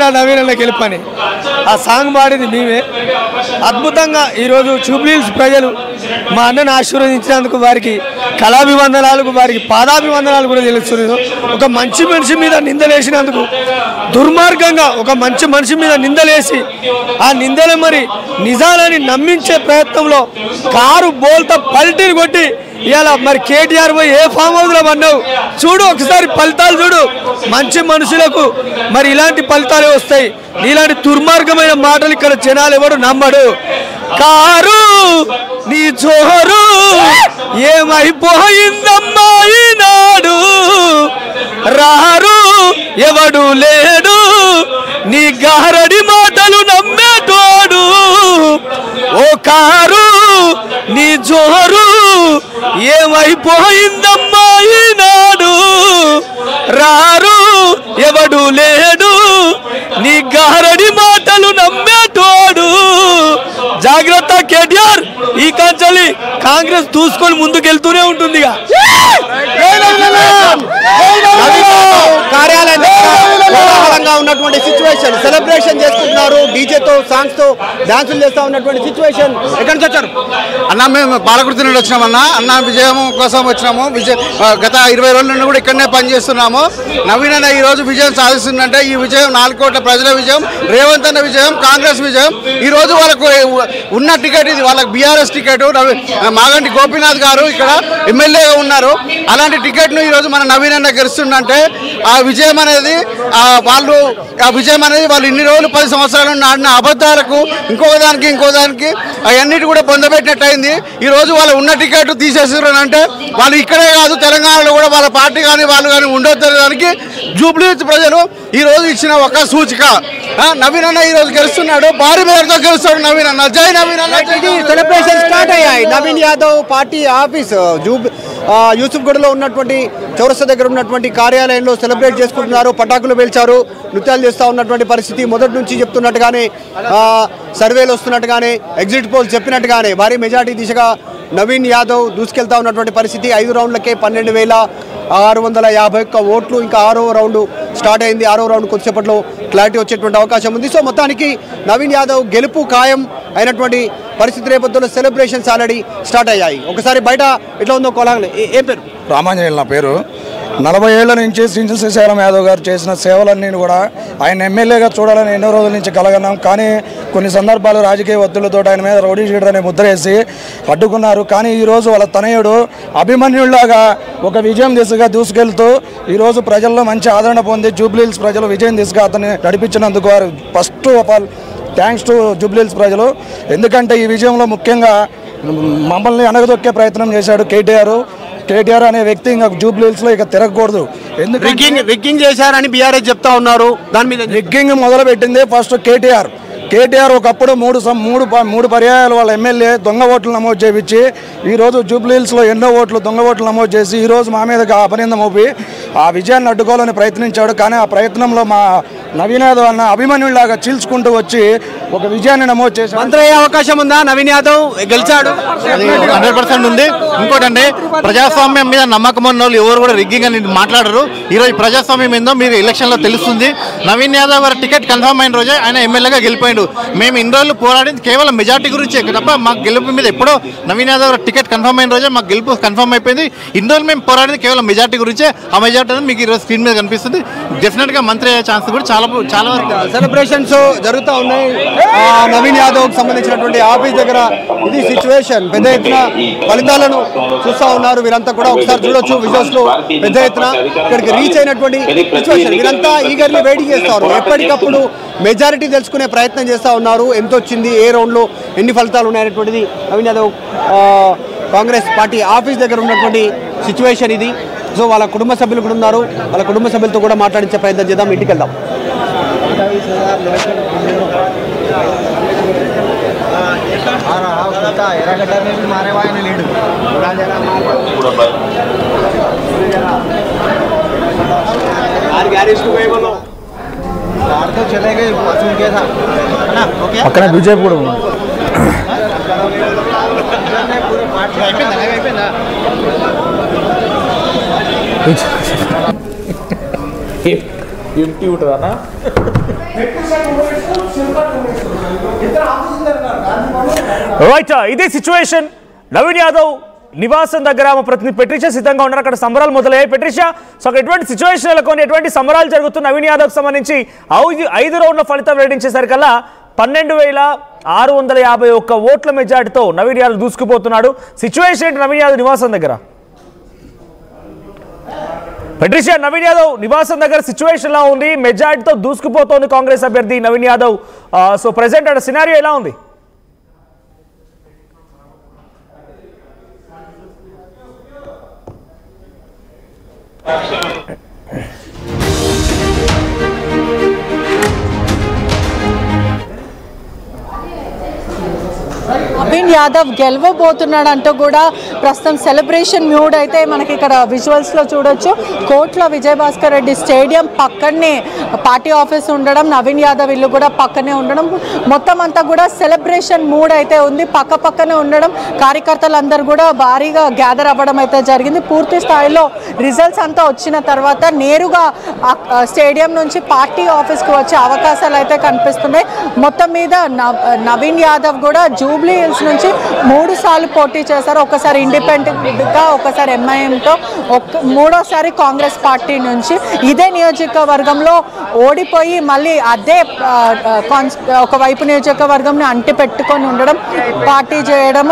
నవీన నవీన గెలుపని ఆ సాంగ్ పాడింది మేమే. అద్భుతంగా ఈరోజు జూబ్లీహిల్స్ ప్రజలు మా అన్నను ఆశీర్వదించినందుకు వారికి కళాభివందనాలకు, వారికి పాదాభివందనాలు కూడా తెలుస్తున్నాను. ఒక మంచి మనిషి మీద నిందలేసినందుకు, దుర్మార్గంగా ఒక మంచి మనిషి మీద నిందలేసి ఆ నిందలు మరి నిజాలని నమ్మించే ప్రయత్నంలో కారు బోల్తా పల్టీని కొట్టి ఇవాళ మరి కేటీఆర్ పోయి ఏ ఫామ్ హౌస్లో పడినావు చూడు, ఒకసారి ఫలితాలు చూడు. మంచి మనుషులకు మరి ఇలాంటి ఫలితాలే వస్తాయి. ఇలాంటి దుర్మార్గమైన మాటలు ఇక్కడ జనాలు ఎవడు నమ్మడు. కారు నీ జోరు ఏమైపోయిందమ్మా ఈనాడు, రారు ఎవడు లేడు నీ గారడి మాటలు నమ్మేటోడు. ఓ కారు నీ జోరు ఏమైపోయిందమ్మా ఈనాడు, రారు ఎవడు లేడు నీ గారడి మాటలు నమ్మేటోడు. జాగ్రత్త కేటీఆర్, ఈ కంచెలి కాంగ్రెస్ దూసుకొని ముందుకెళ్తూనే ఉంటుంది. కార్యాలయంగా ఉన్నటువంటి సిచ్యువేషన్, సెలబ్రేషన్ చేసుకుంటున్నారు, డీజేతో సాంగ్స్ తో డాన్సులు చేస్తా ఉన్నటువంటి సిచ్యువేషన్. ఎక్కడి నుంచి వచ్చారు అన్న? మేము పాలకుర్తి నుండి వచ్చినామన్నా. అన్న విజయం కోసం వచ్చినాము. గత 20 రోజుల నుండి కూడా ఇక్కడనే పనిచేస్తున్నాము. నవీన్ అన్న ఈ రోజు విజయం సాధిస్తుందంటే ఈ విజయం 4 కోట్ల ప్రజల విజయం, రేవంత్ అన్న విజయం, కాంగ్రెస్ విజయం. ఈ రోజు వాళ్ళకు ఉన్న టికెట్ ఇది, వాళ్ళకి బీఆర్ఎస్ టికెట్. మాగంటి గోపీనాథ్ గారు ఇక్కడ ఎమ్మెల్యేగా ఉన్నారు. అలాంటి టికెట్ను ఈరోజు మన నవీన్ అన్న గెలుస్తుందంటే ఆ విజయం అనేది వాళ్ళు ఇన్ని రోజులు 10 సంవత్సరాలు ఆడిన అబద్ధాలకు ఇంకో దానికి అవన్నిటి కూడా పొందబెట్టినట్టు అయింది. ఈ రోజు వాళ్ళు ఉన్న టికెట్ తీసేసారు అంటే వాళ్ళు ఇక్కడే కాదు తెలంగాణలో కూడా వాళ్ళ పార్టీ కానీ వాళ్ళు కానీ ఉండొద్దు దానికి జూబ్లీహిల్స్ ప్రజలు ఈ రోజు ఇచ్చిన ఒక సూచిక. నవీన్ అన్న ఈ రోజు గెలుస్తున్నాడు, భారీ మేరతో గెలుస్తాడు నవీన్ అన్న. జై నవీన్ అన్న. సెలబ్రేషన్ స్టార్ట్ అయ్యాయి. నవీన్ యాదవ్ పార్టీ ఆఫీస్ యూసుఫ్గఢ్లో ఉన్నటువంటి చౌరస్తా దగ్గర ఉన్నటువంటి కార్యాలయంలో సెలబ్రేట్ చేసుకుంటున్నారు. పటాకులు పేల్చారు, నృత్యాలు చేస్తూ ఉన్నటువంటి పరిస్థితి. మొదటి నుంచి చెప్తున్నట్టుగానే, సర్వేలు వస్తున్నట్టుగానే, ఎగ్జిట్ పోల్స్ చెప్పినట్టుగానే భారీ మెజార్టీ దిశగా నవీన్ యాదవ్ దూసుకెళ్తా ఉన్నటువంటి పరిస్థితి. 5 రౌండ్లకే 12,651 ఓట్లు. ఇంకా 6వ రౌండ్ స్టార్ట్ అయింది. 6వ రౌండ్ కొద్దిసేపట్లో క్లారిటీ వచ్చేటువంటి అవకాశం ఉంది. సో మొత్తానికి నవీన్ యాదవ్ గెలుపు ఖాయం అయినటువంటి పరిస్థితి నేపథ్యంలో సెలబ్రేషన్స్ ఆల్రెడీ స్టార్ట్ అయ్యాయి. ఒకసారి బయట ఎట్లా ఉందో కోలాంగ్. ఏం పేరు? రామాంజనేయులు నా పేరు. 40 ఏళ్ల నుంచి శ్రీశైలం యాదవ్ గారు చేసిన సేవలన్నీ కూడా ఆయన ఎమ్మెల్యేగా చూడాలని ఎన్నో రోజుల నుంచి కలగన్నాం. కానీ కొన్ని సందర్భాలు రాజకీయ ఒత్తిళ్లతో ఆయన మీద రౌడీ షీటర్ అనే ముద్ర వేసి అడ్డుకున్నారు. కానీ ఈరోజు వాళ్ళ తనయుడు అభిమన్యుల్లాగా ఒక విజయం దిశగా దూసుకెళ్తూ ఈరోజు ప్రజల్లో మంచి ఆదరణ పొంది జూబ్లీహిల్స్ ప్రజలు విజయం దిశగా అతన్ని నడిపించినందుకు వారు first of all thanks to Jubilee Hills ప్రజలు. ఎందుకంటే ఈ విజయంలో ముఖ్యంగా మమ్మల్ని అణగదొక్కే ప్రయత్నం చేశాడు కేటీఆర్ అనే వ్యక్తి ఇంకా జూబ్లీహిల్స్లో ఇక తిరగకూడదు. ఎందుకంటే రిగ్గింగ్ చేశారని బీఆర్ఎస్ చెప్తా ఉన్నారు. దాని మీద రిగ్గింగ్ మొదలు పెట్టింది ఫస్ట్ కేటీఆర్ ఒకప్పుడు మూడు పర్యాయాలు వాళ్ళ ఎమ్మెల్యే దొంగ ఓట్లు నమోదు చేయించి ఈరోజు జూబ్లీహిల్స్లో ఎన్నో దొంగ ఓట్లు నమోదు చేసి ఈరోజు మా మీద అపనింద మోపి ఆ విజయాన్ని అడ్డుకోవాలని ప్రయత్నించాడు. కానీ ఆ ప్రయత్నంలో మా నవీన్ యాదవ్ అన్న అభిమన్యులాగా చీల్చుకుంటూ వచ్చి ఒక విజయాన్ని నమోదు చేసి మంత్రి అయ్యే అవకాశం ఉందా? నవీన్ యాదవ్ గెలిచాడు, 100% ఉంది. ఇంకోటండి, ప్రజాస్వామ్యం మీద నమ్మకం ఉన్న వాళ్ళు ఎవరు కూడా రిగ్గింగ్ అని మాట్లాడరు. ఈరోజు ప్రజాస్వామ్యం ఏందో మీరు ఎలక్షన్లో తెలుస్తుంది. నవీన్ యాదవ్ గారు టికెట్ కన్ఫర్మ్ అయిన రోజే ఆయన ఎమ్మెల్యేగా గెలిపోయాడు. మేము ఇన్ని రోజులు పోరాడింది కేవలం మెజార్టీ గురించే తప్ప మాకు గెలుపు మీద ఎప్పుడో నవీన్ యాదవ్ గారు టికెట్ కన్ఫర్మ్ అయిన రోజే మాకు గెలుపు కన్ఫర్మ్ అయిపోయింది. ఇన్ని రోజులు మేము పోరాడింది కేవలం మెజార్టీ గురించే. ఆ మెజార్టీ అనేది మీకు ఈరోజు స్క్రీన్ మీద కనిపిస్తుంది. డెఫినెట్గా మంత్రి అయ్యే ఛాన్స్ కూడా చాలా వరకు సెలబ్రేషన్స్ జరుగుతూ ఉన్నాయి. నవీన్ యాదవ్ సంబంధించినటువంటి ఆఫీస్ దగ్గర ఇది సిచ్యువేషన్. పెద్ద ఎత్తున ఫలితాలను చూస్తూ ఉన్నారు. వీరంతా కూడా ఒకసారి చూడొచ్చు విజువల్స్ లో. పెద్ద ఎత్తున ఇక్కడికి రీచ్ అయినటువంటి సిచ్యువేషన్. వీరంతా ఈగర్లీ వెయిటింగ్ చేస్తారు. ఎప్పటికప్పుడు మెజారిటీ తెలుసుకునే ప్రయత్నం చేస్తూ ఉన్నారు. ఎంత వచ్చింది, ఏ రౌండ్లో ఎన్ని ఫలితాలు ఉన్నాయనేటువంటిది నవీన్ యాదవ్ కాంగ్రెస్ పార్టీ ఆఫీస్ దగ్గర ఉన్నటువంటి సిచ్యువేషన్ ఇది. సో వాళ్ళ కుటుంబ సభ్యులు కూడా ఉన్నారు. వాళ్ళ కుటుంబ సభ్యులతో కూడా మాట్లాడించే ప్రయత్నం చేద్దాం. ఇంటికి వెళ్దాం. అక్కడ బీజేపీ కూడా ఉంది. ఎంటీ ఉంటుందన్నా. రైట్, ఇదే సిచ్యువేషన్ నవీన్ యాదవ్ నివాసం దగ్గర మా ప్రతినిధి పెట్రిషా సిద్ధంగా ఉన్నారు. అక్కడ సంబరాలు మొదలయ్యాయి. పెట్రిషా, సో అక్కడ ఎటువంటి సిచ్యువేషన్ నెలకొని ఎటువంటి సంబరాలు జరుగుతున్న నవీన్ యాదవ్కి సంబంధించి 5 రౌండ్ల ఫలితం వెల్లడించేసరికల్లా 12,651 ఓట్ల మెజార్టీతో నవీన్ యాదవ్ దూసుకుపోతున్నాడు. సిచ్యువేషన్ ఏంటి నవీన్ యాదవ్ నివాసం దగ్గర? పెట్రిషా, నవీన్ యాదవ్ నివాసం దగ్గర సిచ్యువేషన్ ఎలా ఉంది? మెజార్టీతో దూసుకుపోతోంది కాంగ్రెస్ అభ్యర్థి నవీన్ యాదవ్. సో ప్రెసెంట్ అక్కడ సినారియో ఎలా ఉంది? నవీన్ యాదవ్ గెలవబోతున్నాడు అంటూ కూడా ప్రస్తుతం సెలబ్రేషన్ మ్యూడ్ అయితే మనకి ఇక్కడ విజువల్స్లో చూడొచ్చు. కోట్ల విజయభాస్కర్ రెడ్డి స్టేడియం పక్కనే పార్టీ ఆఫీస్ ఉండడం, నవీన్ యాదవ్ ఇల్లు కూడా పక్కనే ఉండడం, మొత్తం అంతా కూడా సెలబ్రేషన్ మూడ్ అయితే ఉంది. పక్కనే ఉండడం, కార్యకర్తలందరూ కూడా భారీగా గ్యాదర్ అవ్వడం అయితే జరిగింది. పూర్తి స్థాయిలో రిజల్ట్స్ అంతా వచ్చిన తర్వాత నేరుగా స్టేడియం నుంచి పార్టీ ఆఫీస్కి వచ్చే అవకాశాలు అయితే కనిపిస్తున్నాయి. మొత్తం మీద నవీన్ యాదవ్ కూడా జూబ్లీ హిల్స్ నుంచి 3 సార్లు పోటీ చేశారు. ఒకసారి ఇండిపెండెంట్గా, ఒకసారి ఎంఐఎంతో, మూడోసారి కాంగ్రెస్ పార్టీ నుంచి. ఇదే నియోజకవర్గంలో ఓడిపోయి మళ్ళీ అదే ఒకవైపు నియోజకవర్గంని అంటి పెట్టుకొని ఉండడం, పార్టీ చేయడం,